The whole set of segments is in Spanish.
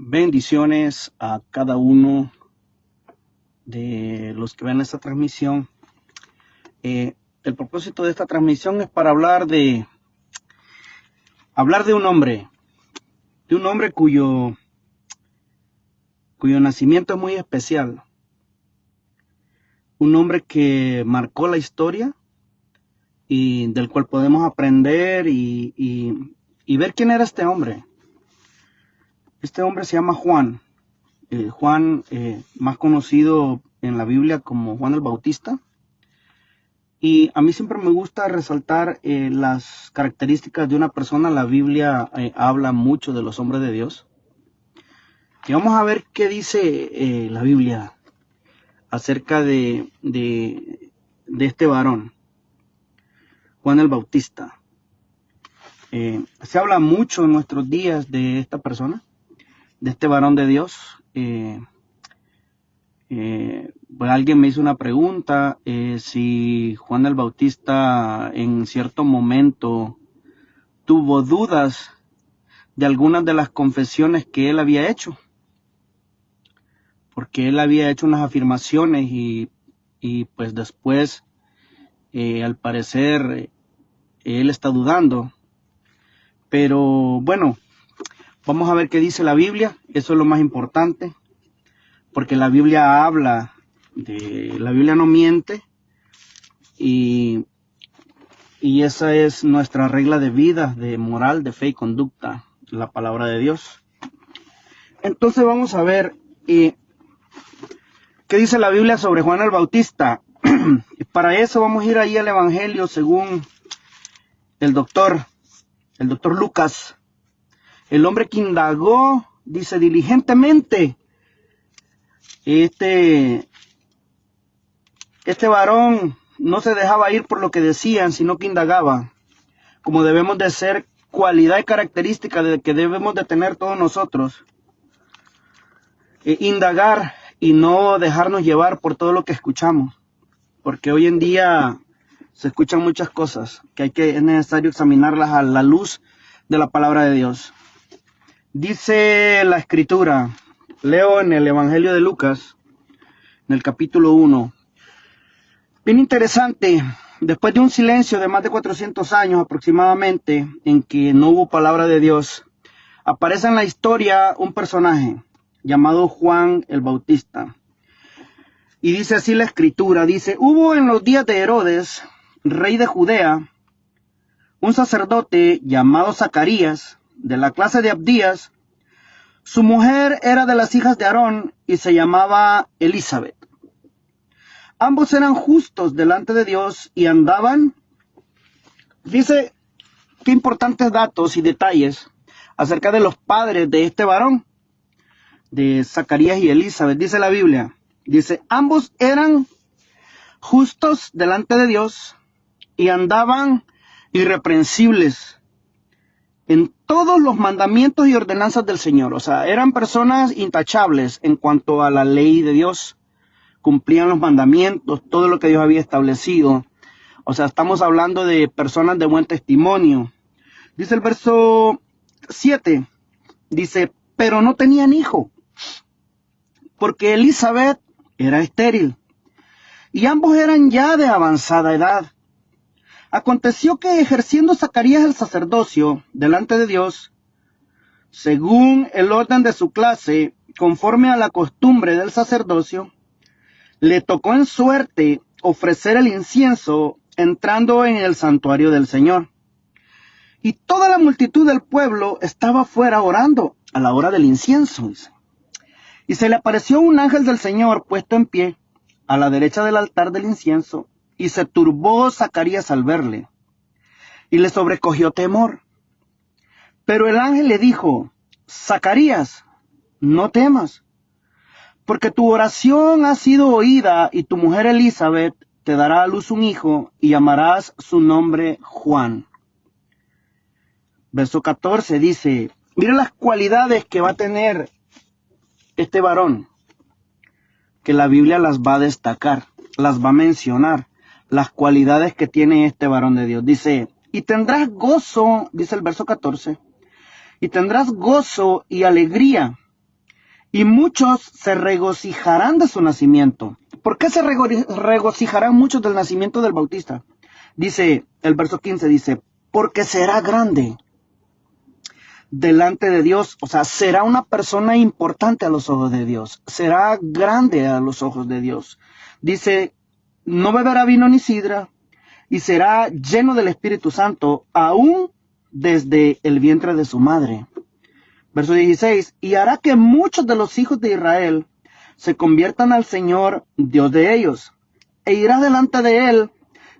Bendiciones a cada uno de los que ven esta transmisión. El propósito de esta transmisión es para hablar de un hombre, cuyo nacimiento es muy especial. Un hombre que marcó la historia y del cual podemos aprender y ver quién era este hombre. Este hombre se llama Juan. Juan, más conocido en la Biblia como Juan el Bautista. Y a mí siempre me gusta resaltar las características de una persona. La Biblia habla mucho de los hombres de Dios. Y vamos a ver qué dice la Biblia acerca de este varón, Juan el Bautista. Se habla mucho en nuestros días de esta persona, de este varón de Dios. Pues alguien me hizo una pregunta, si Juan el Bautista en cierto momento tuvo dudas de algunas de las confesiones que él había hecho, porque él había hecho unas afirmaciones y pues después al parecer él está dudando. Pero bueno, vamos a ver qué dice la Biblia. Eso es lo más importante, porque la Biblia habla la Biblia no miente, y esa es nuestra regla de vida, de moral, de fe y conducta, la palabra de Dios. Entonces vamos a ver qué dice la Biblia sobre Juan el Bautista. Para eso vamos a ir ahí al Evangelio según el doctor Lucas, el hombre que indagó, dice, diligentemente. Este varón no se dejaba ir por lo que decían, sino que indagaba, como debemos de ser, cualidad y característica que debemos de tener todos nosotros. Indagar y no dejarnos llevar por todo lo que escuchamos, porque hoy en día se escuchan muchas cosas que es necesario examinarlas a la luz de la palabra de Dios. Dice la Escritura, leo en el Evangelio de Lucas, en el capítulo 1. Bien interesante, después de un silencio de más de 400 años aproximadamente, en que no hubo palabra de Dios, aparece en la historia un personaje llamado Juan el Bautista. Y dice así la Escritura, dice, hubo en los días de Herodes, rey de Judea, un sacerdote llamado Zacarías, de la clase de Abdías. Su mujer era de las hijas de Aarón y se llamaba Elizabeth. Ambos eran justos delante de Dios y andaban. Dice qué importantes datos y detalles acerca de los padres de este varón, de Zacarías y Elizabeth. Dice la Biblia, dice, ambos eran justos delante de Dios y andaban irreprensibles en todos los mandamientos y ordenanzas del Señor. O sea, eran personas intachables en cuanto a la ley de Dios. Cumplían los mandamientos, todo lo que Dios había establecido. O sea, estamos hablando de personas de buen testimonio. Dice el verso 7, dice, pero no tenían hijo, porque Elizabeth era estéril, y ambos eran ya de avanzada edad. Aconteció que ejerciendo Zacarías el sacerdocio delante de Dios, según el orden de su clase, conforme a la costumbre del sacerdocio, le tocó en suerte ofrecer el incienso entrando en el santuario del Señor. Y toda la multitud del pueblo estaba fuera orando a la hora del incienso, dice. Y se le apareció un ángel del Señor puesto en pie a la derecha del altar del incienso, y se turbó Zacarías al verle, y le sobrecogió temor. Pero el ángel le dijo, Zacarías, no temas, porque tu oración ha sido oída, y tu mujer Elizabeth te dará a luz un hijo, y llamarás su nombre Juan. Verso 14 dice, mira las cualidades que va a tener este varón, que la Biblia las va a destacar, las va a mencionar, las cualidades que tiene este varón de Dios. Dice, y tendrás gozo, dice el verso 14, y tendrás gozo y alegría, y muchos se regocijarán de su nacimiento. ¿Por qué se regocijarán muchos del nacimiento del Bautista? Dice el verso 15, dice, porque será grande delante de Dios. O sea, será una persona importante a los ojos de Dios. Será grande a los ojos de Dios. Dice, no beberá vino ni sidra, y será lleno del Espíritu Santo, aún desde el vientre de su madre. Verso 16, y hará que muchos de los hijos de Israel se conviertan al Señor, Dios de ellos, e irá delante de él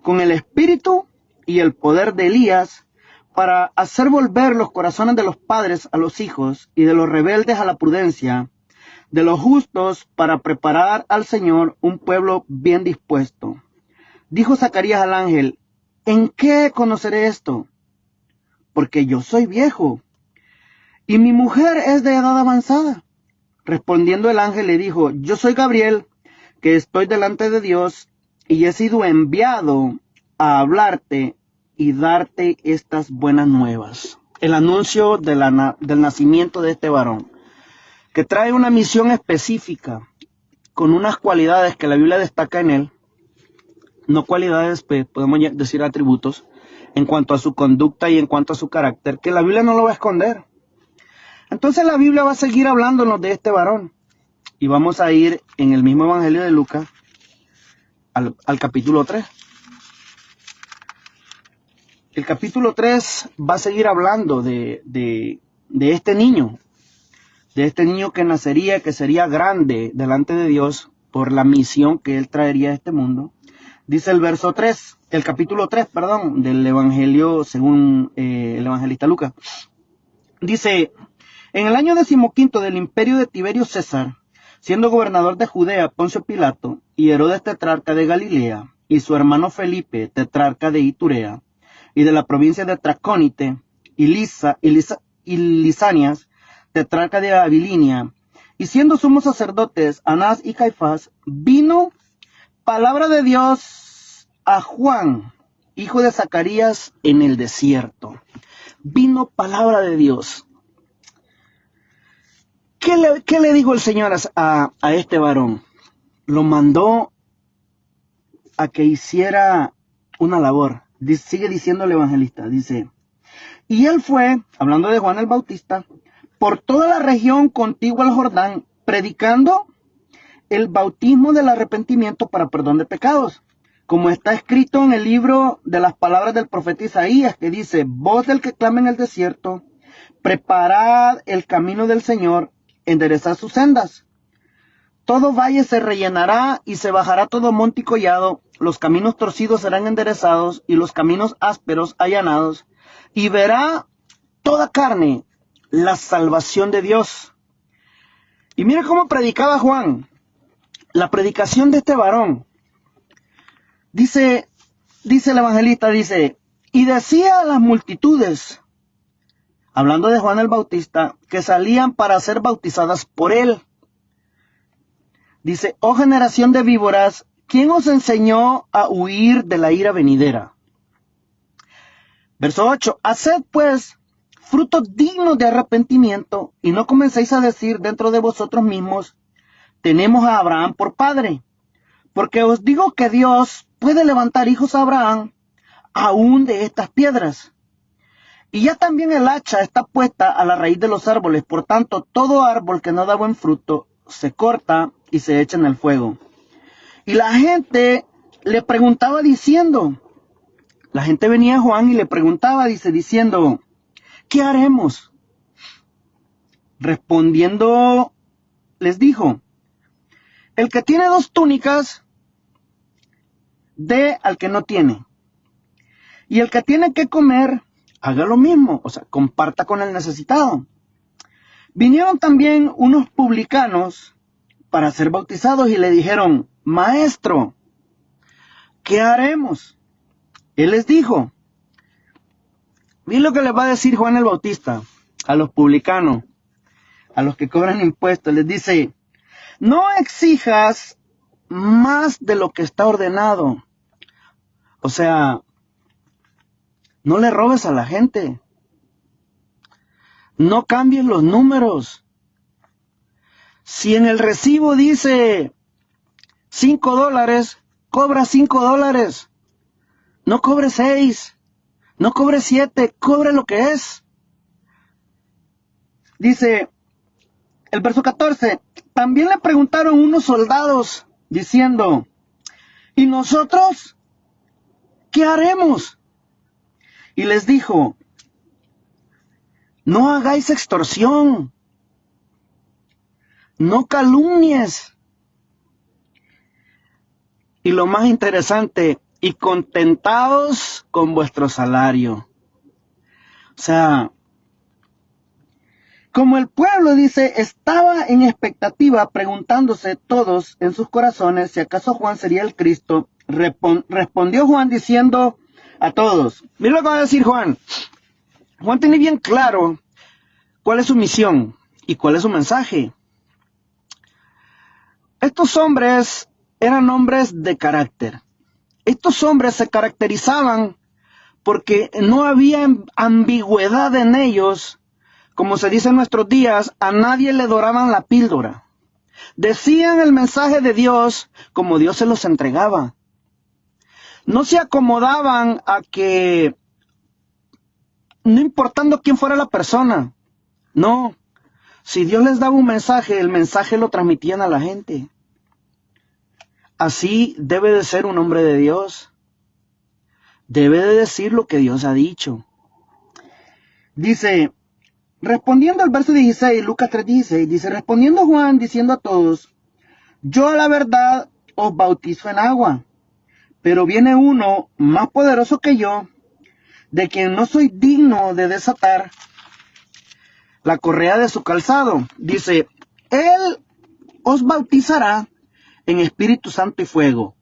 con el espíritu y el poder de Elías, para hacer volver los corazones de los padres a los hijos, y de los rebeldes a la prudencia, de los justos para preparar al Señor un pueblo bien dispuesto. Dijo Zacarías al ángel, ¿en qué conoceré esto? Porque yo soy viejo, y mi mujer es de edad avanzada. Respondiendo el ángel le dijo, yo soy Gabriel, que estoy delante de Dios, y he sido enviado a hablarte y darte estas buenas nuevas. El anuncio del nacimiento de este varón, que trae una misión específica, con unas cualidades que la Biblia destaca en él, no cualidades, podemos decir atributos, en cuanto a su conducta y en cuanto a su carácter, que la Biblia no lo va a esconder. Entonces la Biblia va a seguir hablándonos de este varón. Y vamos a ir en el mismo Evangelio de Lucas al capítulo 3. El capítulo 3 va a seguir hablando de este niño. De este niño que nacería, que sería grande delante de Dios por la misión que él traería a este mundo. Dice el verso 3, el capítulo 3, perdón, del Evangelio según el evangelista Lucas. Dice, en el año 15 del imperio de Tiberio César, siendo gobernador de Judea Poncio Pilato, y Herodes tetrarca de Galilea, y su hermano Felipe tetrarca de Iturea, y de la provincia de Tracónite, y Lisanias, tetrarca de Abilinia, y siendo sumos sacerdotes Anás y Caifás, vino palabra de Dios a Juan, hijo de Zacarías, en el desierto. Vino palabra de Dios. ¿Qué le dijo el Señor a este varón? Lo mandó a que hiciera una labor. Sigue diciendo el evangelista, dice, y él fue, hablando de Juan el Bautista, por toda la región contigua al Jordán, predicando el bautismo del arrepentimiento para perdón de pecados, como está escrito en el libro de las palabras del profeta Isaías, que dice, voz del que clama en el desierto, preparad el camino del Señor, enderezad sus sendas. Todo valle se rellenará y se bajará todo monte y collado, los caminos torcidos serán enderezados y los caminos ásperos allanados, y verá toda carne la salvación de Dios. Y mira cómo predicaba Juan. La predicación de este varón, dice el evangelista, dice, y decía a las multitudes, hablando de Juan el Bautista, que salían para ser bautizadas por él. Dice, oh generación de víboras, ¿quién os enseñó a huir de la ira venidera? Verso 8, haced pues frutos dignos de arrepentimiento, y no comencéis a decir dentro de vosotros mismos, tenemos a Abraham por padre, porque os digo que Dios puede levantar hijos a Abraham aún de estas piedras. Y ya también el hacha está puesta a la raíz de los árboles, por tanto todo árbol que no da buen fruto se corta y se echa en el fuego. Y la gente le preguntaba diciendo, la gente venía a Juan y le preguntaba, diciendo, ¿qué haremos? Respondiendo, les dijo, el que tiene 2 túnicas, dé al que no tiene. Y el que tiene que comer, haga lo mismo, o sea, comparta con el necesitado. Vinieron también unos publicanos para ser bautizados y le dijeron, Maestro, ¿qué haremos? Él les dijo, miren lo que les va a decir Juan el Bautista a los publicanos, a los que cobran impuestos, les dice, no exijas más de lo que está ordenado. O sea, no le robes a la gente. No cambies los números. Si en el recibo dice $5, cobra $5. No cobre 6, no cobre 7, cobre lo que es. Dice el verso 14, también le preguntaron unos soldados diciendo, ¿y nosotros qué haremos? Y les dijo, no hagáis extorsión, no calumnies. Y lo más interesante, y contentaos con vuestro salario. O sea, como el pueblo, dice, estaba en expectativa, preguntándose todos en sus corazones si acaso Juan sería el Cristo, respondió Juan diciendo a todos, mira lo que va a decir Juan. Juan tiene bien claro cuál es su misión y cuál es su mensaje. Estos hombres eran hombres de carácter. Estos hombres se caracterizaban porque no había ambigüedad en ellos. Como se dice en nuestros días, a nadie le doraban la píldora. Decían el mensaje de Dios como Dios se los entregaba. No se acomodaban a que, no importando quién fuera la persona, no. Si Dios les daba un mensaje, el mensaje lo transmitían a la gente. Así debe de ser un hombre de Dios. Debe de decir lo que Dios ha dicho. Dice, respondiendo al verso 16, Lucas 3:16, dice, respondiendo Juan, diciendo a todos, yo a la verdad os bautizo en agua, pero viene uno más poderoso que yo, de quien no soy digno de desatar la correa de su calzado. Dice, él os bautizará en Espíritu Santo y fuego.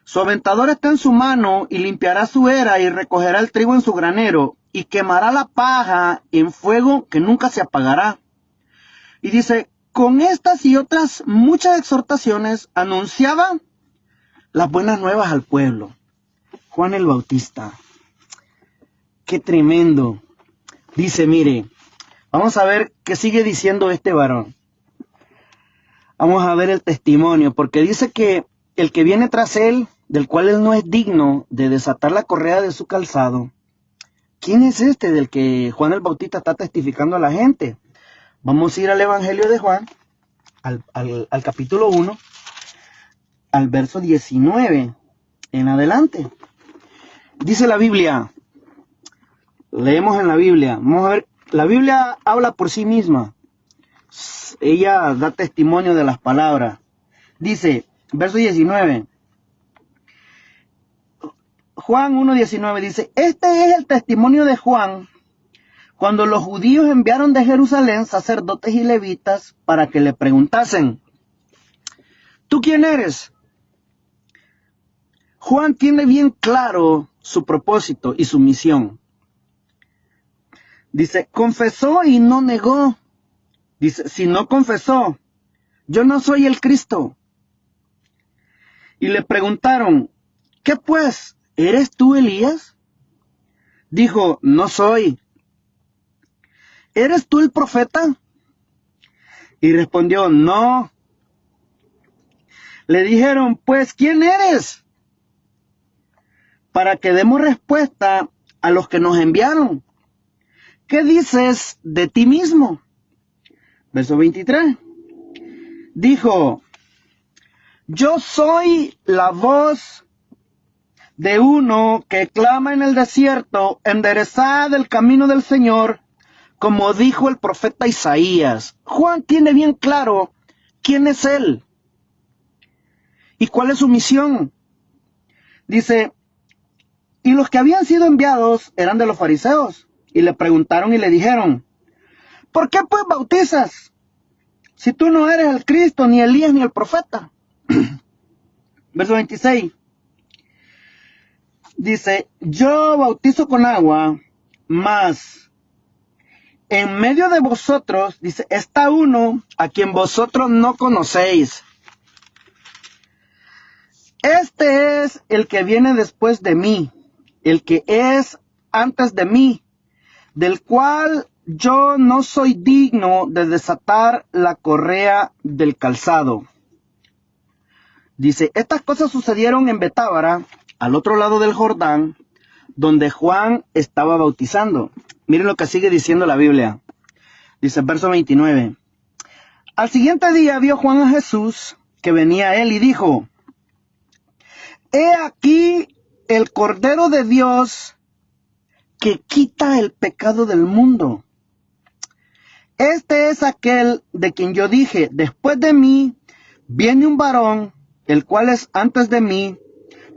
Su aventador está en su mano y limpiará su era y recogerá el trigo en su granero y quemará la paja en fuego que nunca se apagará. Y dice, con estas y otras muchas exhortaciones anunciaba las buenas nuevas al pueblo. Juan el Bautista. Qué tremendo. Dice, mire, vamos a ver qué sigue diciendo este varón. Vamos a ver el testimonio, porque dice que el que viene tras él, del cual él no es digno de desatar la correa de su calzado, ¿quién es este del que Juan el Bautista está testificando a la gente? Vamos a ir al Evangelio de Juan, al capítulo 1, al verso 19 en adelante. Dice la Biblia, leemos en la Biblia, vamos a ver, la Biblia habla por sí misma. Ella da testimonio de las palabras. Dice, verso 19. Juan 1:19 dice, este es el testimonio de Juan, cuando los judíos enviaron de Jerusalén sacerdotes y levitas para que le preguntasen, ¿tú quién eres? Juan tiene bien claro su propósito y su misión. Dice, confesó y no negó. Dice, si no confesó, yo no soy el Cristo. Y le preguntaron, ¿qué pues? ¿Eres tú Elías? Dijo, no soy. ¿Eres tú el profeta? Y respondió, no. Le dijeron, pues, ¿quién eres? Para que demos respuesta a los que nos enviaron. ¿Qué dices de ti mismo? Verso 23. Dijo, yo soy la voz de uno que clama en el desierto, enderezad el camino del Señor, como dijo el profeta Isaías. Juan tiene bien claro quién es él y cuál es su misión. Dice, y los que habían sido enviados eran de los fariseos, y le preguntaron y le dijeron, ¿por qué pues bautizas si tú no eres el Cristo, ni Elías, ni el profeta? Verso 26. Dice, yo bautizo con agua, mas en medio de vosotros, dice, está uno a quien vosotros no conocéis. Este es el que viene después de mí, el que es antes de mí, del cual yo no soy digno de desatar la correa del calzado. Dice, estas cosas sucedieron en Betábara, al otro lado del Jordán, donde Juan estaba bautizando. Miren lo que sigue diciendo la Biblia. Dice, verso 29. Al siguiente día vio Juan a Jesús, que venía a él, y dijo, he aquí el Cordero de Dios que quita el pecado del mundo. Este es aquel de quien yo dije, después de mí viene un varón, el cual es antes de mí,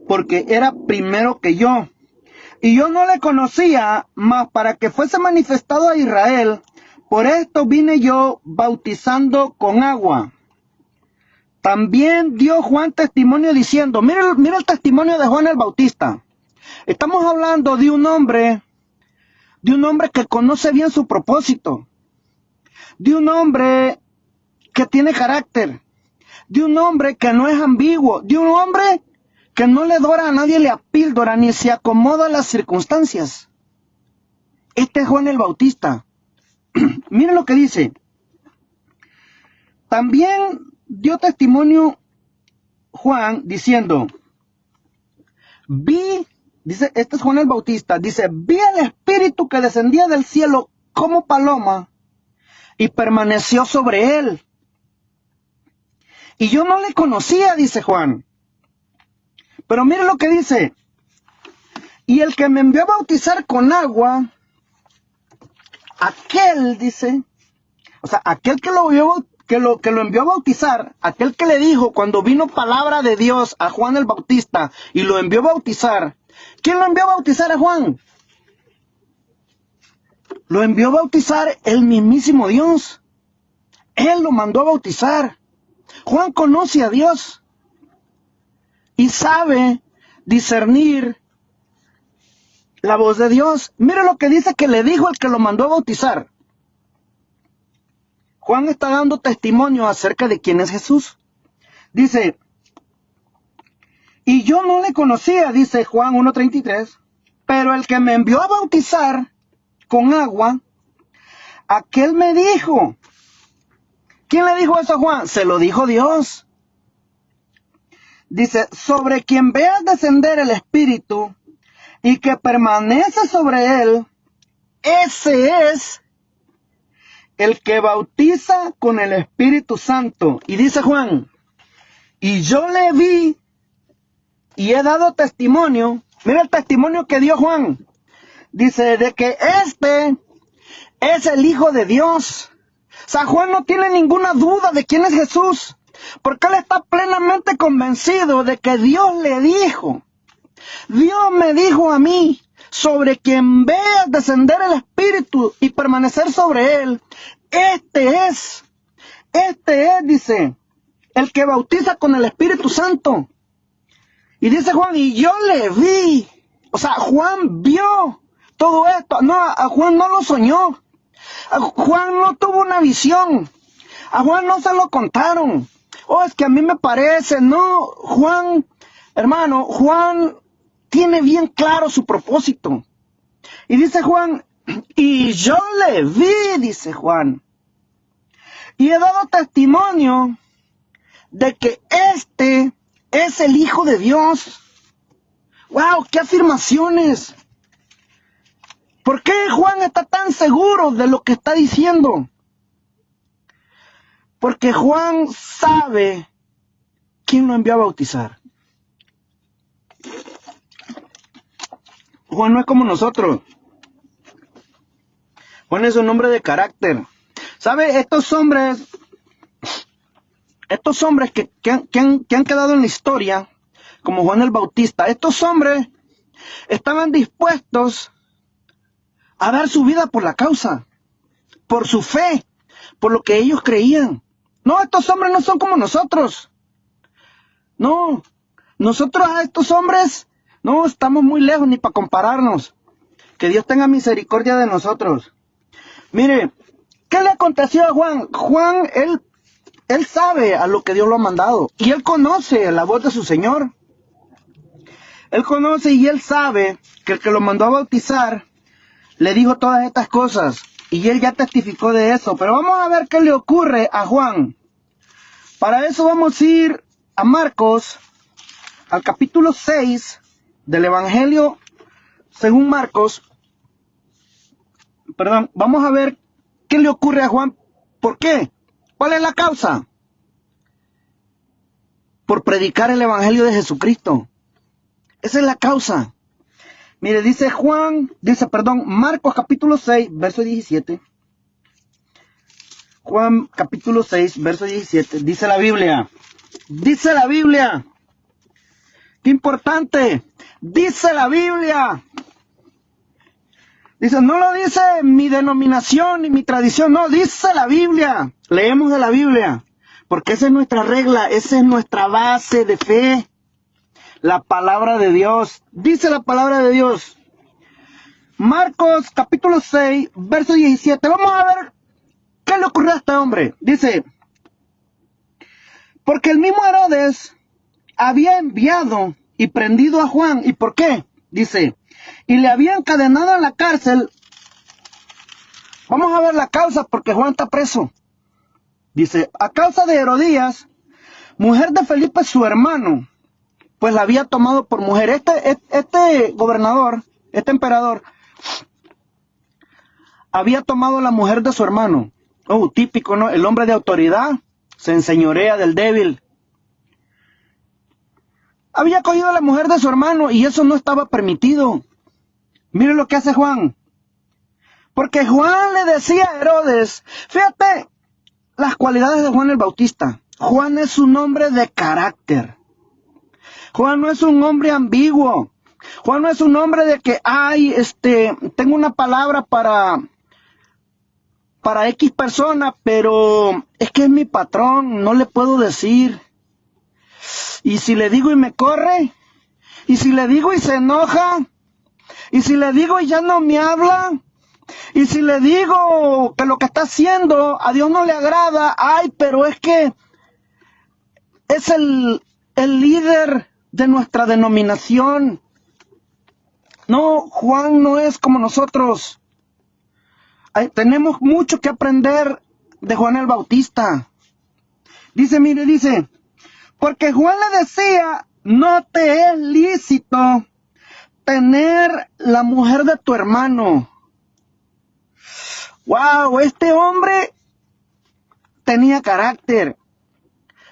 porque era primero que yo. Y yo no le conocía, mas para que fuese manifestado a Israel, por esto vine yo bautizando con agua. También dio Juan testimonio diciendo, mira el testimonio de Juan el Bautista. Estamos hablando de un hombre que conoce bien su propósito, de un hombre que tiene carácter, de un hombre que no es ambiguo, de un hombre que no le dora a nadie la píldora ni se acomoda a las circunstancias. Este es Juan el Bautista. Miren lo que dice. También dio testimonio Juan diciendo, dice, este es Juan el Bautista, dice, vi el Espíritu que descendía del cielo como paloma y permaneció sobre él. Y yo no le conocía, dice Juan. Pero mire lo que dice. Y el que me envió a bautizar con agua, aquel, dice, o sea, aquel que lo envió a bautizar, aquel que le dijo cuando vino palabra de Dios a Juan el Bautista y lo envió a bautizar, ¿quién lo envió a bautizar a Juan? Lo envió a bautizar el mismísimo Dios. Él lo mandó a bautizar. Juan conoce a Dios y sabe discernir la voz de Dios. Mire lo que dice que le dijo el que lo mandó a bautizar. Juan está dando testimonio acerca de quién es Jesús. Dice, y yo no le conocía, dice Juan 1:33, pero el que me envió a bautizar con agua, aquel me dijo. ¿Quién le dijo eso a Juan? Se lo dijo Dios. Dice, sobre quien veas descender el Espíritu y que permanece sobre él, ese es el que bautiza con el Espíritu Santo. Y dice Juan, y yo le vi y he dado testimonio. Mira el testimonio que dio Juan. Dice, de que este es el Hijo de Dios. San Juan no tiene ninguna duda de quién es Jesús, porque él está plenamente convencido de que Dios le dijo. Dios me dijo a mí, sobre quien veas descender el Espíritu y permanecer sobre él, este es, dice, el que bautiza con el Espíritu Santo. Y dice Juan, y yo le vi. O sea, Juan vio todo esto. No, a Juan no lo soñó. A Juan no tuvo una visión. A Juan no se lo contaron. Oh, es que a mí me parece. No, Juan, hermano, Juan tiene bien claro su propósito. Y dice Juan, y yo le vi, dice Juan. Y he dado testimonio de que este es el Hijo de Dios. ¡Wow! ¡Qué afirmaciones! ¿Por qué Juan está tan seguro de lo que está diciendo? Porque Juan sabe quién lo envió a bautizar. Juan no es como nosotros. Juan es un hombre de carácter. ¿Sabe? Estos hombres que han quedado en la historia, como Juan el Bautista, estos hombres estaban dispuestos a dar su vida por la causa, por su fe, por lo que ellos creían. No, estos hombres no son como nosotros. No, nosotros a estos hombres no estamos muy lejos ni para compararnos. Que Dios tenga misericordia de nosotros. Mire, ¿qué le aconteció a Juan? Juan, él sabe a lo que Dios lo ha mandado. Y él conoce la voz de su Señor. Él conoce y él sabe que el que lo mandó a bautizar le dijo todas estas cosas. Y él ya testificó de eso. Pero vamos a ver qué le ocurre a Juan. Para eso vamos a ir a Marcos, al capítulo 6 del Evangelio según Marcos. Perdón, vamos a ver qué le ocurre a Juan. ¿Por qué? ¿Cuál es la causa? Por predicar el Evangelio de Jesucristo. Esa es la causa. Mire, Marcos capítulo 6, verso 17. Juan capítulo 6, verso 17. Dice la Biblia. Dice la Biblia. ¡Qué importante! Dice la Biblia. Dice, no lo dice mi denominación ni mi tradición, no, dice la Biblia. Leemos de la Biblia, porque esa es nuestra regla, esa es nuestra base de fe. La palabra de Dios. Dice la palabra de Dios. Marcos capítulo 6, verso 17. Vamos a ver qué le ocurrió a este hombre. Dice, porque el mismo Herodes había enviado y prendido a Juan. ¿Y por qué? Dice, y le había encadenado en la cárcel. Vamos a ver la causa, porque Juan está preso. Dice, a causa de Herodías, mujer de Felipe su hermano, pues la había tomado por mujer. Este gobernador, este emperador, había tomado la mujer de su hermano. Oh, típico, ¿no? El hombre de autoridad se enseñorea del débil. Había cogido a la mujer de su hermano y eso no estaba permitido. Miren lo que hace Juan. Porque Juan le decía a Herodes, fíjate las cualidades de Juan el Bautista. Juan es un hombre de carácter. Juan no es un hombre ambiguo. Juan no es un hombre de que, tengo una palabra para X persona, pero es que es mi patrón, no le puedo decir. Y si le digo y me corre, y si le digo y se enoja, y si le digo y ya no me habla, y si le digo que lo que está haciendo a Dios no le agrada, pero es que es el líder de nuestra denominación. No, Juan no es como nosotros. Tenemos mucho que aprender de Juan el Bautista. Dice, porque Juan le decía, no te es lícito tener la mujer de tu hermano. Wow, este hombre tenía carácter.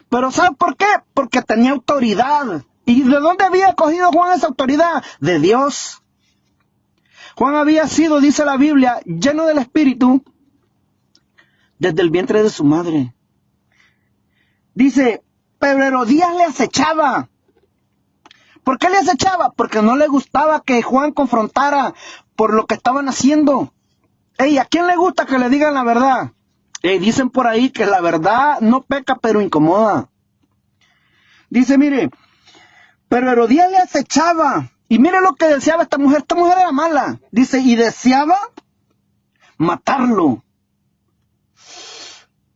Pero ¿sabe por qué? Porque tenía autoridad. ¿Y de dónde había cogido Juan esa autoridad? De Dios. Juan había sido, dice la Biblia, lleno del Espíritu desde el vientre de su madre. Dice, pero Herodías le acechaba. ¿Por qué le acechaba? Porque no le gustaba que Juan confrontara por lo que estaban haciendo. ¿A quién le gusta que le digan la verdad? Dicen por ahí que la verdad no peca, pero incomoda. Dice, mire, pero Herodías le acechaba. Y mire lo que deseaba esta mujer. Esta mujer era mala. Dice, y deseaba matarlo.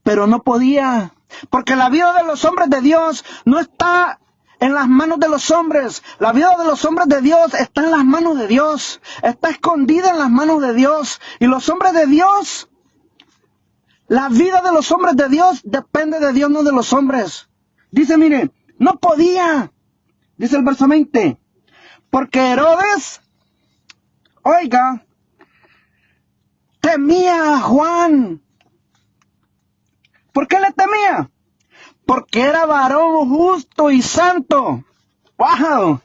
Pero no podía. Porque la vida de los hombres de Dios no está en las manos de los hombres. La vida de los hombres de Dios está en las manos de Dios. Está escondida en las manos de Dios. Y los hombres de Dios, la vida de los hombres de Dios depende de Dios, no de los hombres. Dice, mire, no podía. Dice el verso 20. Porque Herodes, oiga, temía a Juan. ¿Por qué le temía? Porque era varón justo y santo. ¡Wow!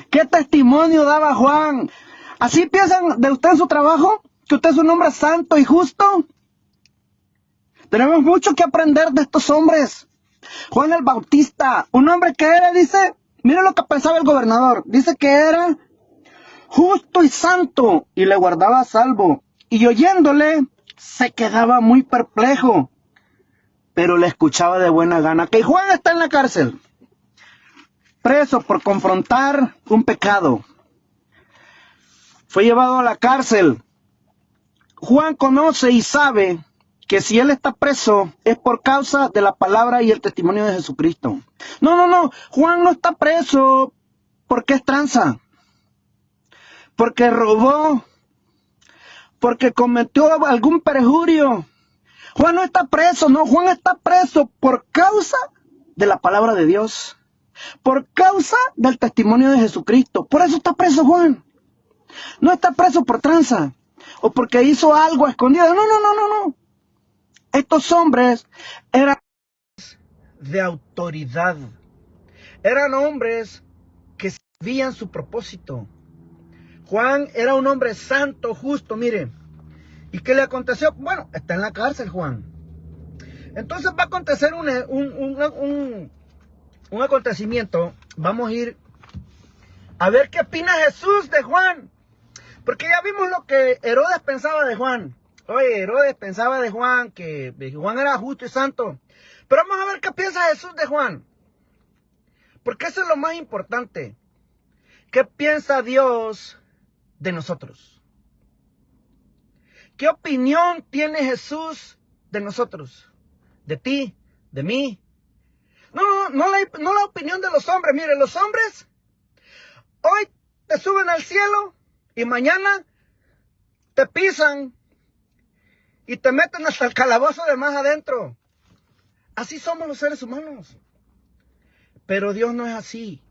¿Qué testimonio daba Juan? ¿Así piensan de usted en su trabajo? ¿Que usted es un hombre santo y justo? Tenemos mucho que aprender de estos hombres. Juan el Bautista, un hombre que era, dice, mire lo que pensaba el gobernador. Dice que era justo y santo y le guardaba a salvo. Y oyéndole, se quedaba muy perplejo, pero le escuchaba de buena gana. Que Juan está en la cárcel, preso por confrontar un pecado. Fue llevado a la cárcel. Juan conoce y sabe que si él está preso es por causa de la palabra y el testimonio de Jesucristo. No. Juan no está preso porque es tranza, porque robó, porque cometió algún perjurio. Juan no está preso, no, Juan está preso por causa de la palabra de Dios, por causa del testimonio de Jesucristo. Por eso está preso Juan. No está preso por tranza o porque hizo algo escondido. No, no, no, no, no. Estos hombres eran de autoridad. Eran hombres que sabían su propósito. Juan era un hombre santo, justo, mire. ¿Y qué le aconteció? Bueno, está en la cárcel Juan. Entonces va a acontecer un acontecimiento. Vamos a ir a ver qué opina Jesús de Juan. Porque ya vimos lo que Herodes pensaba de Juan. Oye, Herodes pensaba de Juan, que Juan era justo y santo. Pero vamos a ver qué piensa Jesús de Juan. Porque eso es lo más importante. ¿Qué piensa Dios de nosotros? ¿Qué opinión tiene Jesús de nosotros? De ti, de mí. No la opinión de los hombres. Mire, los hombres hoy te suben al cielo y mañana te pisan y te meten hasta el calabozo de más adentro. Así somos los seres humanos. Pero Dios no es así.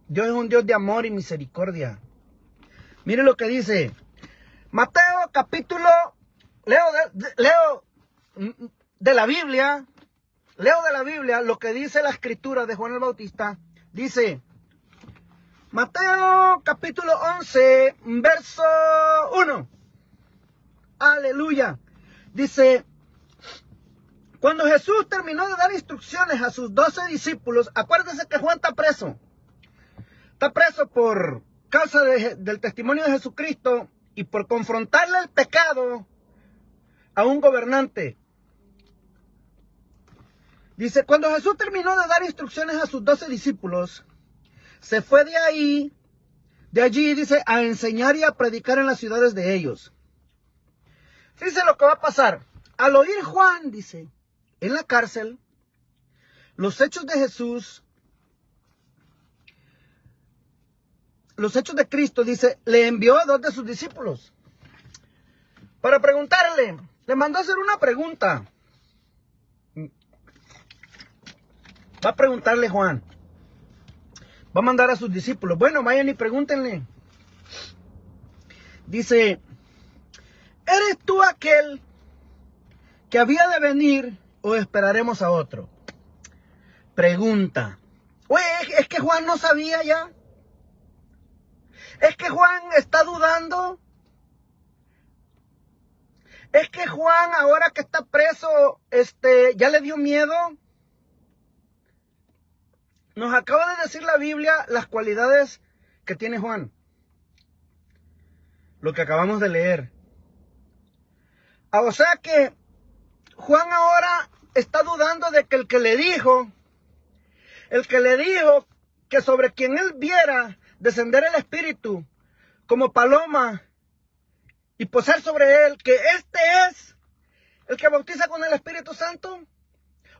Dios es un Dios de amor y misericordia. Mire lo que dice Mateo capítulo, leo de la Biblia lo que dice la escritura de Juan el Bautista. Dice Mateo capítulo 11, verso 1. Aleluya. Dice, cuando Jesús terminó de dar instrucciones a sus 12 discípulos, acuérdense que Juan está preso. Está preso por causa del testimonio de Jesucristo y por confrontarle el pecado a un gobernante. Dice, cuando Jesús terminó de dar instrucciones a sus 12 discípulos, se fue de allí, dice, a enseñar y a predicar en las ciudades de ellos. Fíjense lo que va a pasar. Al oír Juan, dice, en la cárcel, los hechos de Jesús, los hechos de Cristo, dice, le envió a 2 de sus discípulos para preguntarle, le mandó a hacer una pregunta. Va a preguntarle Juan, va a mandar a sus discípulos, bueno, vayan y pregúntenle. Dice, ¿eres tú aquel que había de venir o esperaremos a otro? Pregunta. Oye, es que Juan no sabía ya. Es que Juan está dudando. Es que Juan ahora que está preso, ya le dio miedo. Nos acaba de decir la Biblia las cualidades que tiene Juan. Lo que acabamos de leer. O sea que Juan ahora está dudando de que el que le dijo que sobre quien él viera descender el Espíritu como paloma y posar sobre él, que este es el que bautiza con el Espíritu Santo.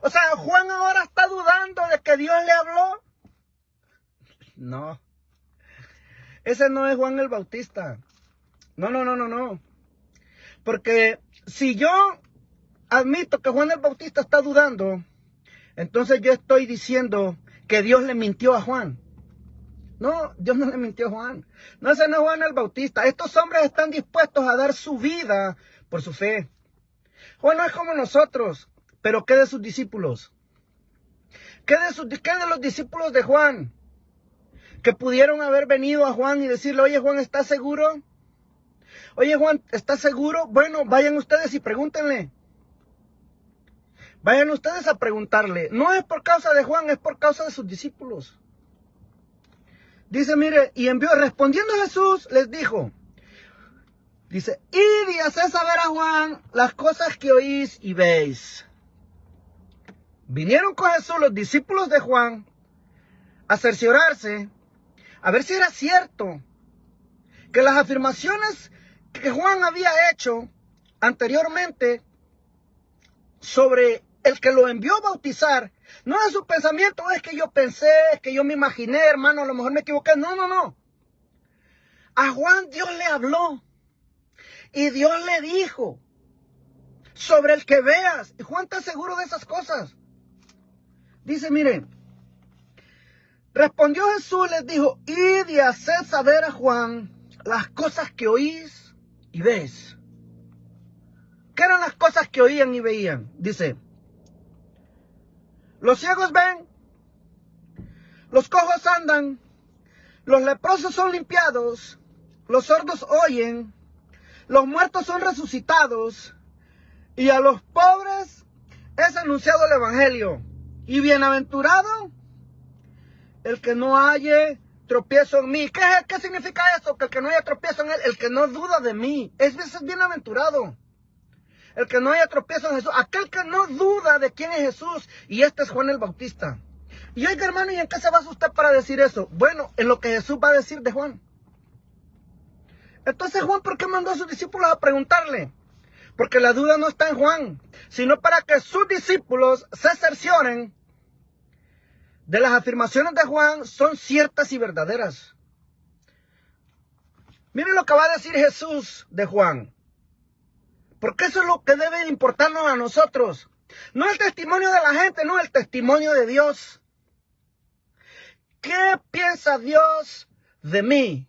O sea, Juan ahora está dudando de que Dios le habló. No, ese no es Juan el Bautista. No. Porque si yo admito que Juan el Bautista está dudando, entonces yo estoy diciendo que Dios le mintió a Juan. No, Dios no le mintió a Juan. No, ese no es Juan el Bautista. Estos hombres están dispuestos a dar su vida por su fe. Juan no es como nosotros, pero ¿qué de sus discípulos? ¿Qué de los discípulos de Juan? Que pudieron haber venido a Juan y decirle, oye Juan, ¿estás seguro? Oye Juan, ¿estás seguro? Bueno, vayan ustedes y pregúntenle. Vayan ustedes a preguntarle. No es por causa de Juan, es por causa de sus discípulos. Dice, mire, y respondiendo Jesús, les dijo, dice, id y haced saber a Juan las cosas que oís y veis. Vinieron con Jesús los discípulos de Juan a cerciorarse, a ver si era cierto que las afirmaciones que Juan había hecho anteriormente sobre el que lo envió a bautizar, no es su pensamiento, es que yo pensé, es que yo me imaginé, hermano, a lo mejor me equivoqué. No. A Juan Dios le habló Y Dios le dijo, sobre el que veas. Y Juan está seguro de esas cosas. Dice, miren, respondió Jesús, les dijo, id y haced saber a Juan las cosas que oís y ves. ¿Qué eran las cosas que oían y veían? Dice, los ciegos ven, los cojos andan, los leprosos son limpiados, los sordos oyen, los muertos son resucitados, y a los pobres es anunciado el evangelio. Y bienaventurado el que no halle tropiezo en mí. ¿Qué significa eso? Que el que no haya tropiezo en él, el que no duda de mí, es bienaventurado. El que no haya tropiezo en Jesús, aquel que no duda de quién es Jesús. Y este es Juan el Bautista. Y oiga, hermano, ¿y en qué se basa usted para decir eso? Bueno, en lo que Jesús va a decir de Juan. Entonces Juan, ¿por qué mandó a sus discípulos a preguntarle? Porque la duda no está en Juan, sino para que sus discípulos se cercioren de las afirmaciones de Juan son ciertas y verdaderas. Miren lo que va a decir Jesús de Juan. Porque eso es lo que debe importarnos a nosotros. No el testimonio de la gente, no el testimonio de Dios. ¿Qué piensa Dios de mí?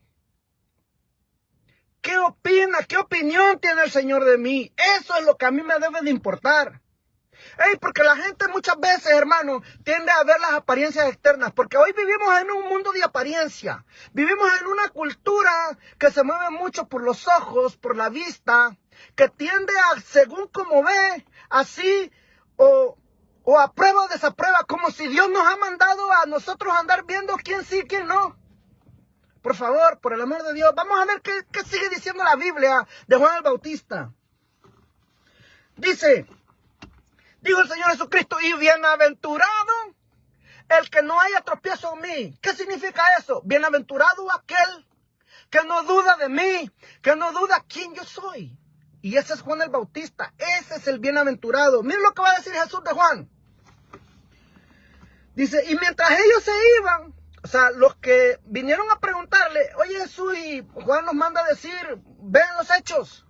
¿Qué opina? ¿Qué opinión tiene el Señor de mí? Eso es lo que a mí me debe de importar. Porque la gente muchas veces, hermano, tiende a ver las apariencias externas. Porque hoy vivimos en un mundo de apariencia. Vivimos en una cultura que se mueve mucho por los ojos, por la vista, que tiende a, según como ve, así, o aprueba o desaprueba, como si Dios nos ha mandado a nosotros andar viendo quién sí y quién no. Por favor, por el amor de Dios, vamos a ver qué sigue diciendo la Biblia de Juan el Bautista. Dice, dijo el Señor Jesucristo, y bienaventurado el que no haya tropiezo en mí. ¿Qué significa eso? Bienaventurado aquel que no duda de mí, que no duda quién yo soy. Y ese es Juan el Bautista, ese es el bienaventurado. Miren lo que va a decir Jesús de Juan. Dice, y mientras ellos se iban, o sea, los que vinieron a preguntarle, oye Jesús, y Juan nos manda a decir, vean los hechos.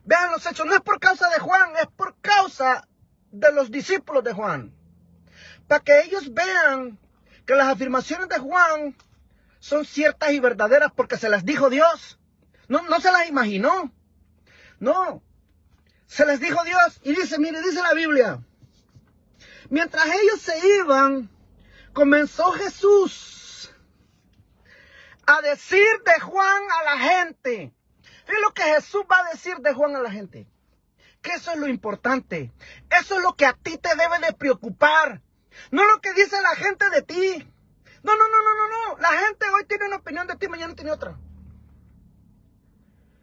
Vean los hechos, no es por causa de Juan, es por causa de los discípulos de Juan. Para que ellos vean que las afirmaciones de Juan son ciertas y verdaderas porque se las dijo Dios. No se las imaginó. No, se les dijo Dios. Y dice, mire, dice la Biblia, mientras ellos se iban, comenzó Jesús a decir de Juan a la gente. Fíjate lo que Jesús va a decir de Juan a la gente. Que eso es lo importante. Eso es lo que a ti te debe de preocupar. No lo que dice la gente de ti. No. La gente hoy tiene una opinión de ti, mañana tiene otra.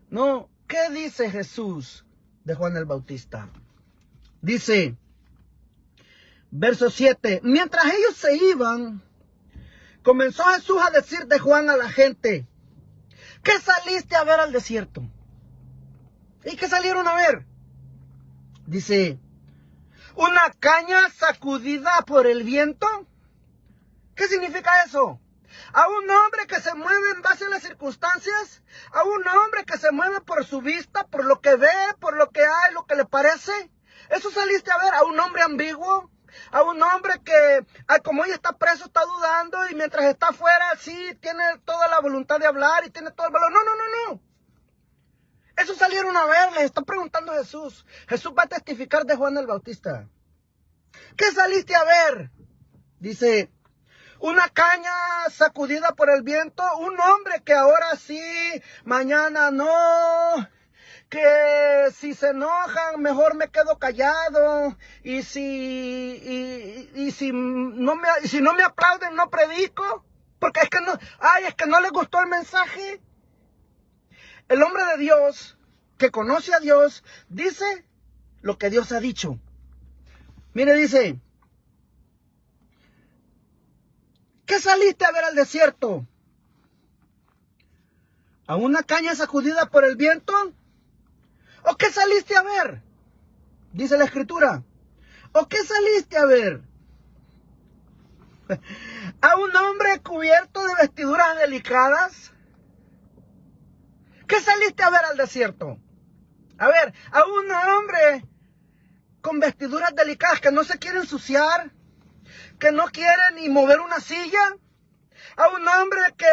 No, ¿qué dice Jesús de Juan el Bautista? Dice, verso 7, mientras ellos se iban, comenzó Jesús a decir de Juan a la gente, ¿qué saliste a ver al desierto? ¿Y qué salieron a ver? Dice, ¿una caña sacudida por el viento? ¿Qué significa eso? A un hombre que se mueve en base a las circunstancias, a un hombre que se mueve por su vista, por lo que ve, por lo que hay, lo que le parece. ¿Eso saliste a ver? A un hombre ambiguo, a un hombre que, como ella está preso, está dudando y mientras está afuera, sí, tiene toda la voluntad de hablar y tiene todo el valor. No. Eso salieron a ver, les está preguntando Jesús. Jesús va a testificar de Juan el Bautista. ¿Qué saliste a ver? Dice, una caña sacudida por el viento, un hombre que ahora sí, mañana no, que si se enojan mejor me quedo callado, y si no me aplauden no predico, porque es que no les gustó el mensaje. El hombre de Dios, que conoce a Dios, dice lo que Dios ha dicho. Mire, dice, ¿qué saliste a ver al desierto? ¿A una caña sacudida por el viento? ¿O qué saliste a ver? Dice la Escritura. ¿O qué saliste a ver? ¿A un hombre cubierto de vestiduras delicadas? ¿Qué saliste a ver al desierto? A ver, a un hombre con vestiduras delicadas que no se quiere ensuciar, que no quiere ni mover una silla, a un hombre que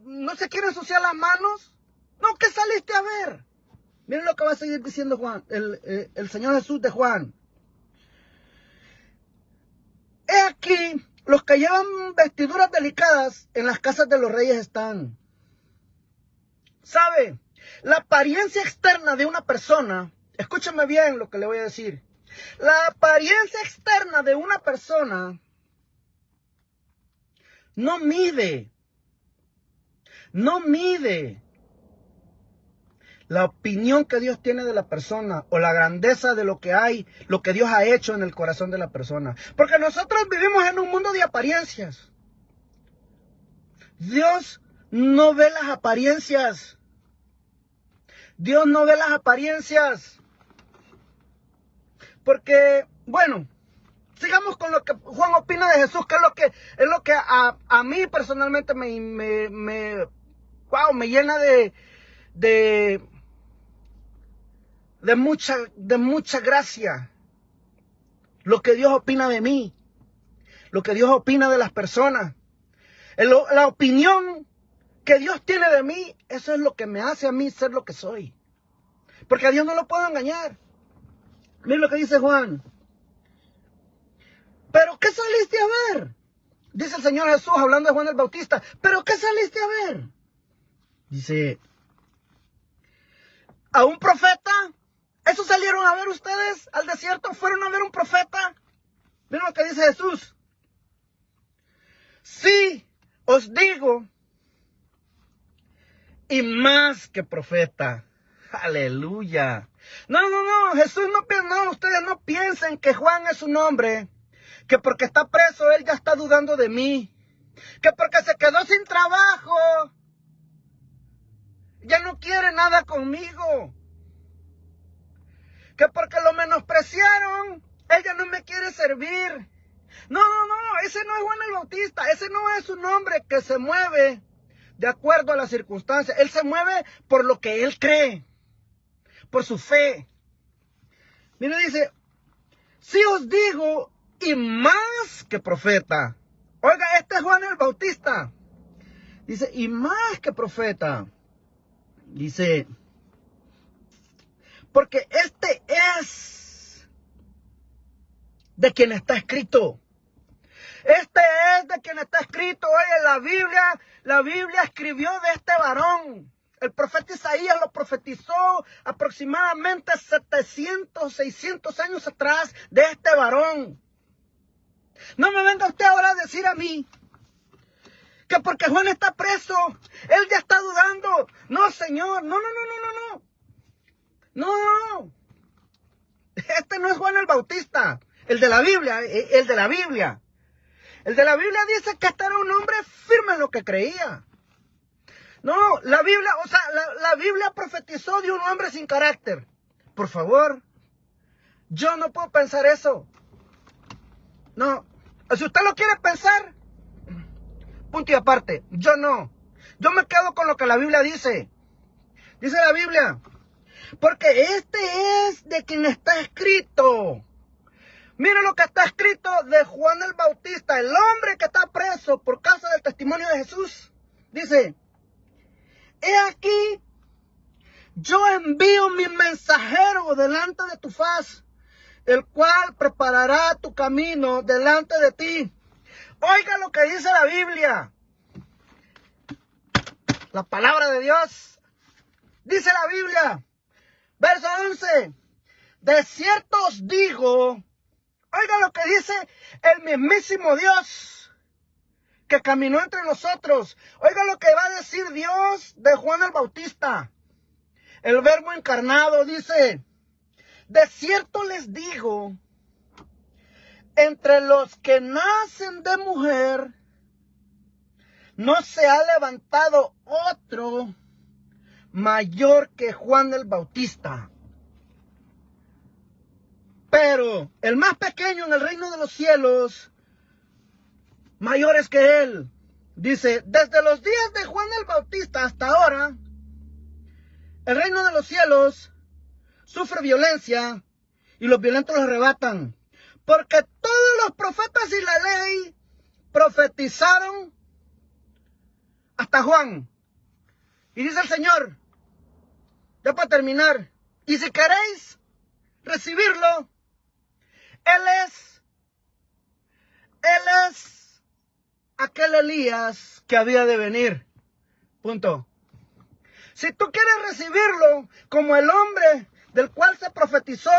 no se quiere ensuciar las manos. No, ¿qué saliste a ver? Miren lo que va a seguir diciendo Juan, el Señor Jesús de Juan. He aquí, los que llevan vestiduras delicadas en las casas de los reyes están. ¿Sabe? La apariencia externa de una persona, escúchame bien lo que le voy a decir. La apariencia externa de una persona no mide la opinión que Dios tiene de la persona o la grandeza de lo que hay, lo que Dios ha hecho en el corazón de la persona. Porque nosotros vivimos en un mundo de apariencias. Dios no ve las apariencias. Dios no ve las apariencias. Porque, bueno, sigamos con lo que Juan opina de Jesús, que es lo que a mí personalmente me llena de mucha gracia. Lo que Dios opina de mí, lo que Dios opina de las personas, la opinión que Dios tiene de mí, eso es lo que me hace a mí ser lo que soy. Porque a Dios no lo puedo engañar. Miren lo que dice Juan. ¿Pero qué saliste a ver? Dice el Señor Jesús hablando de Juan el Bautista. ¿Pero qué saliste a ver? Dice, ¿a un profeta? ¿Eso salieron a ver ustedes al desierto? ¿Fueron a ver un profeta? Miren lo que dice Jesús. Sí, os digo, y más que profeta. Aleluya. No, Jesús no piensa, no, ustedes no piensen que Juan es un hombre, que porque está preso él ya está dudando de mí, que porque se quedó sin trabajo, ya no quiere nada conmigo, que porque lo menospreciaron, él ya no me quiere servir. No, ese no es Juan el Bautista, ese no es un hombre que se mueve de acuerdo a las circunstancias, él se mueve por lo que él cree, por su fe. Mira, dice, sí os digo, y más que profeta. Oiga, este es Juan el Bautista. Dice, y más que profeta. Dice, porque este es de quien está escrito. Este es de quien está escrito. Oye, la Biblia escribió de este varón. El profeta Isaías lo profetizó aproximadamente 700, 600 años atrás de este varón. No me venga usted ahora a decir a mí que porque Juan está preso, él ya está dudando. No, Señor, no. No. Este no es Juan el Bautista, el de la Biblia, el de la Biblia. El de la Biblia dice que este era un hombre firme en lo que creía. No, la Biblia profetizó de un hombre sin carácter. Por favor, yo no puedo pensar eso. No, si usted lo quiere pensar, punto y aparte, yo no. Yo me quedo con lo que la Biblia dice. Dice la Biblia, porque este es de quien está escrito. Mire lo que está escrito de Juan el Bautista, el hombre que está preso por causa del testimonio de Jesús. Dice, he aquí, yo envío mi mensajero delante de tu faz, el cual preparará tu camino delante de ti. Oiga lo que dice la Biblia. La palabra de Dios. Dice la Biblia, verso 11. De cierto os digo, oiga lo que dice el mismísimo Dios que caminó entre nosotros. Oiga lo que va a decir Dios de Juan el Bautista. El verbo encarnado dice, de cierto les digo, entre los que nacen de mujer, no se ha levantado otro mayor que Juan el Bautista. Pero el más pequeño en el reino de los cielos, mayor es que él. Dice, desde los días de Juan el Bautista hasta ahora, El reino de los cielos sufre violencia y los violentos los arrebatan. Porque todos los profetas y la ley profetizaron hasta Juan. Y dice el Señor, ya para terminar, y si queréis recibirlo, Él es aquel Elías que había de venir. Punto. Si tú quieres recibirlo como el hombre del cual se profetizó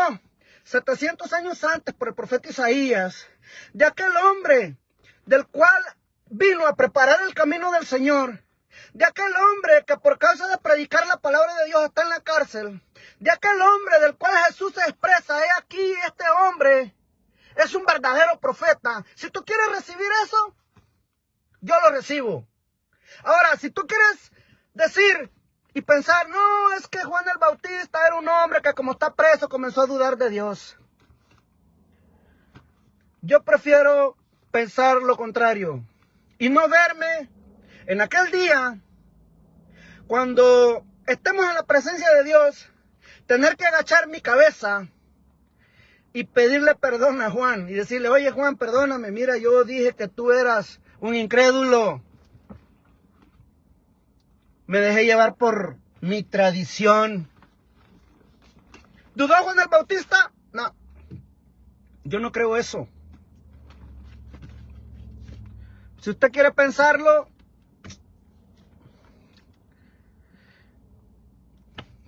700 años antes por el profeta Isaías, de aquel hombre del cual vino a preparar el camino del Señor, de aquel hombre que por causa de predicar la palabra de Dios está en la cárcel, de aquel hombre del cual Jesús se expresa, he aquí este hombre es un verdadero profeta. Si tú quieres recibir eso, yo lo recibo. Ahora, si tú quieres decir y pensar, no, es que Juan el Bautista era un hombre que como está preso comenzó a dudar de Dios. Yo prefiero pensar lo contrario y no verme en aquel día, cuando estemos en la presencia de Dios, tener que agachar mi cabeza y pedirle perdón a Juan y decirle, oye Juan, perdóname, mira, yo dije que tú eras un incrédulo. Me dejé llevar por mi tradición. ¿Dudó Juan el Bautista? No, yo no creo eso. Si usted quiere pensarlo,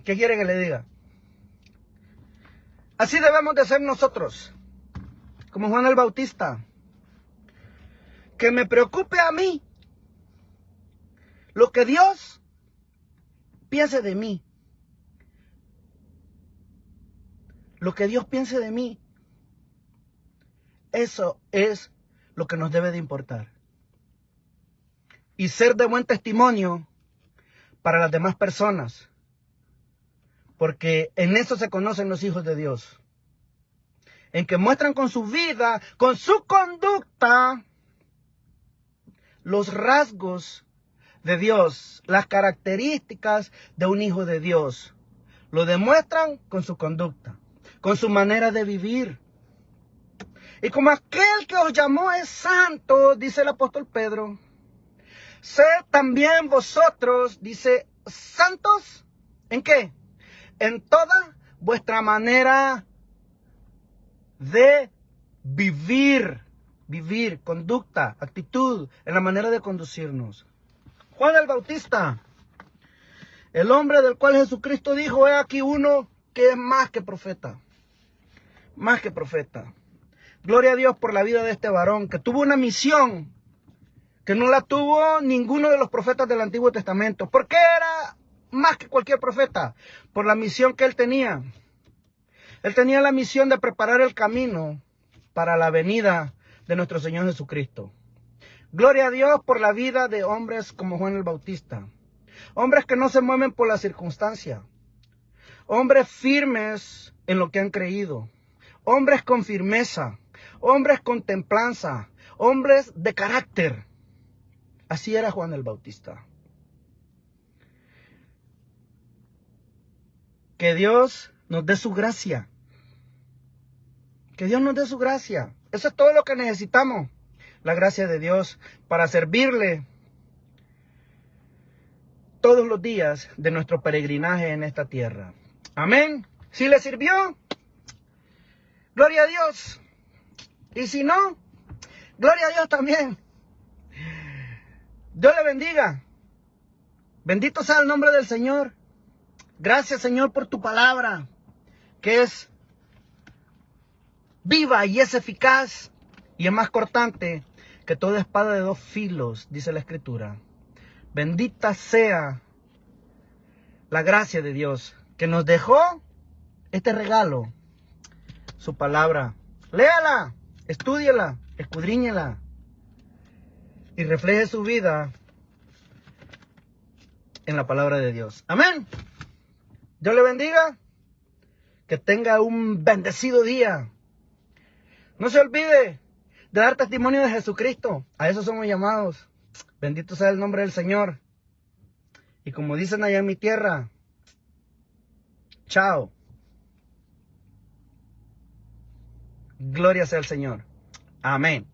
¿qué quiere que le diga? Así debemos de ser nosotros, como Juan el Bautista. Que me preocupe a mí lo que Dios piense de mí. Lo que Dios piense de mí, eso es lo que nos debe de importar. Y ser de buen testimonio para las demás personas. Porque en eso se conocen los hijos de Dios. En que muestran con su vida, con su conducta, los rasgos de Dios, las características de un hijo de Dios. Lo demuestran con su conducta, con su manera de vivir. Y como aquel que os llamó es santo, dice el apóstol Pedro, sed también vosotros, dice, santos, ¿en qué? En toda vuestra manera de vivir, conducta, actitud, en la manera de conducirnos. Juan el Bautista, el hombre del cual Jesucristo dijo, he aquí uno que es más que profeta. Más que profeta. Gloria a Dios por la vida de este varón, que tuvo una misión que no la tuvo ninguno de los profetas del Antiguo Testamento. ¿Por qué era más que cualquier profeta? Por la misión que él tenía. Él tenía la misión de preparar el camino para la venida de nuestro Señor Jesucristo. Gloria a Dios por la vida de hombres como Juan el Bautista. Hombres que no se mueven por la circunstancia. Hombres firmes en lo que han creído. Hombres con firmeza. Hombres con templanza. Hombres de carácter. Así era Juan el Bautista. Que Dios nos dé su gracia. Que Dios nos dé su gracia. Eso es todo lo que necesitamos. La gracia de Dios para servirle todos los días de nuestro peregrinaje en esta tierra. Amén. Si le sirvió, gloria a Dios. Y si no, gloria a Dios también. Dios le bendiga. Bendito sea el nombre del Señor. Gracias, Señor, por tu palabra, que es viva y es eficaz y es más cortante que toda espada de dos filos, dice la Escritura. Bendita sea la gracia de Dios que nos dejó este regalo, su palabra. Léala, estúdiela, escudriñela y refleje su vida en la palabra de Dios. Amén. Dios le bendiga. Que tenga un bendecido día. No se olvide de dar testimonio de Jesucristo. A eso somos llamados. Bendito sea el nombre del Señor. Y como dicen allá en mi tierra, Chao. Gloria sea al Señor. Amén.